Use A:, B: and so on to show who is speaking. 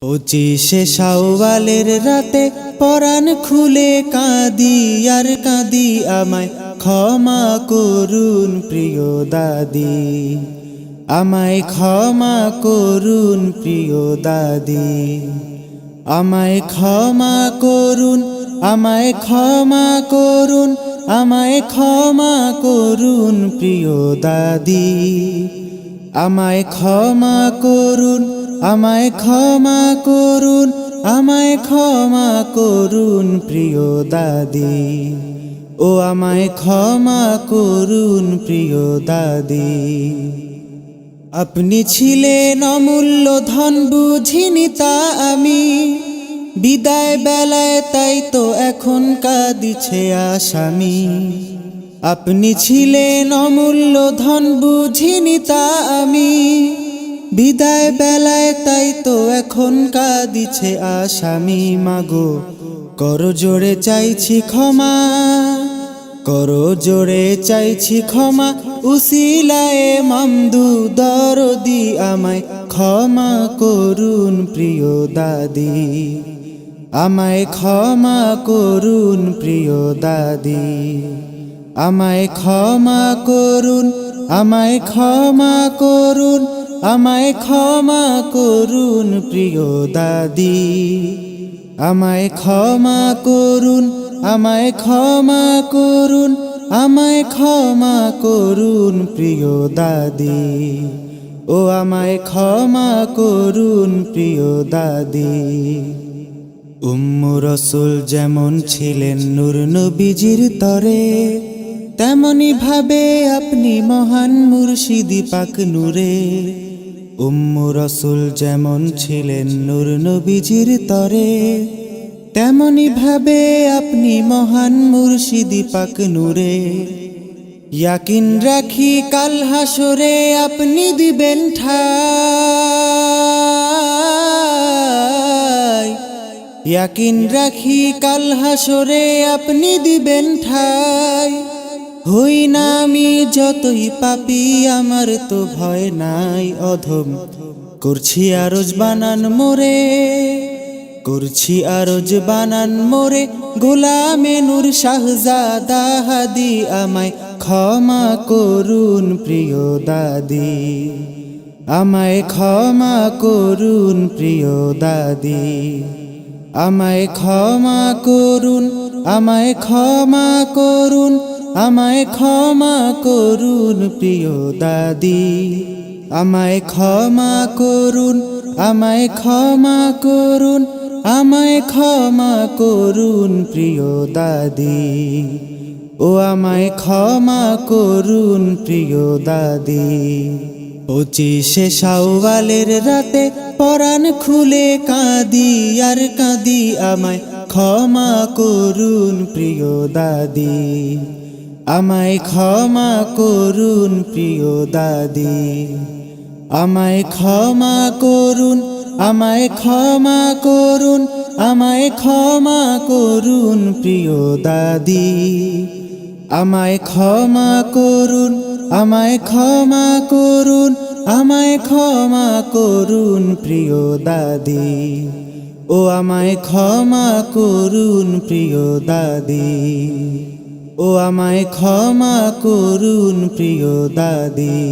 A: পঁচিশে শাওয়ালের রাতে পরাণ খুলে কাঁদি আর কাঁদি, আমায় ক্ষমা করুন প্রিয় দাদি, আমায় ক্ষমা করুন প্রিয় দাদি, আমায় ক্ষমা করুন, আমায় ক্ষমা করুন, আমায় ক্ষমা করুন প্রিয় দাদি, আমায় ক্ষমা করুন, আমায় ক্ষমা করুন, আমায় ক্ষমা করুন প্রিয় দাদি, ও আমায় ক্ষমা করুন প্রিয় দাদি। আপনি ছিলেন অমূল্য ধন, বুঝিনি তা আমি, বিদায় বেলায় তাই তো এখন কাঁদিছে আসামি। আপনি ছিলেন অমূল্য ধন, বুঝিনি তা আমি, বিদায় বেলায় তাই তো এখন কাঁদিছে আসামি। মাগো করো জোরে চাইছি ক্ষমা, করো জোরে চাইছি ক্ষমা, উসিলায়ে মামদু দরদি, আমায় ক্ষমা করুন প্রিয় দাদি, আমায় ক্ষমা করুন প্রিয় দাদি, আমায় ক্ষমা করুন, আমায় ক্ষমা করুন, আমায় ক্ষমা করুন প্রিয় দাদি, আমায় ক্ষমা করুন, আমায় ক্ষমা করুন, আমায় ক্ষমা করুন প্রিয় দাদি, ও আমায় ক্ষমা করুন প্রিয় দাদি। উম্মু রসুল যেমন ছিলেন নূর নবীজির তরে, তেমনি ভাবে আপনি মহান মুর্শিদি পাক নূরে। উম্মু রসুল যেমন ছিলেন নূর নবীজির তরে, তেমনি ভাবে আপনি মহান মুর্শিদি পাক নূরে। ইয়াকিন রাখি কাল হাসরে আপনি দিবেন ঠাই, ইয়াকিন রাখি কাল হাসরে আপনি দিবেন ঠাই। হই না আমি যতই পাপী, আমার তো ভয় নাই অধম, করছি আরজ বানান মোরে, করছি আরজ বানান মোরে, গোলামে নূর শাহজাদা হাদি, আমায় ক্ষমা করুন প্রিয় দাদি, আমায় ক্ষমা করুন প্রিয় দাদি, আমায় ক্ষমা করুন, আমায় ক্ষমা করুন, আমায় ক্ষমা করুন প্রিয় দাদি, আমায় ক্ষমা করুন, আমায় ক্ষমা করুন, আমায় ক্ষমা করুন প্রিয় দাদি, ও আমায় ক্ষমা করুন প্রিয় দাদি। পঁচিশে শাওয়ালের রাতে পরাণ খুলে কাঁদি আর কাঁদি, আমায় ক্ষমা করুন প্রিয় দাদি, আমায় ক্ষমা করুন প্রিয় দাদি, আমায় ক্ষমা করুন, আমায় ক্ষমা করুন, আমায় ক্ষমা করুন প্রিয় দাদি, আমায় ক্ষমা করুন, আমায় ক্ষমা করুন, আমায় ক্ষমা করুন প্রিয় দাদি, ও আমায় ক্ষমা করুন প্রিয় দাদি, ও আমায় ক্ষমা করুন প্রিয় দাদি।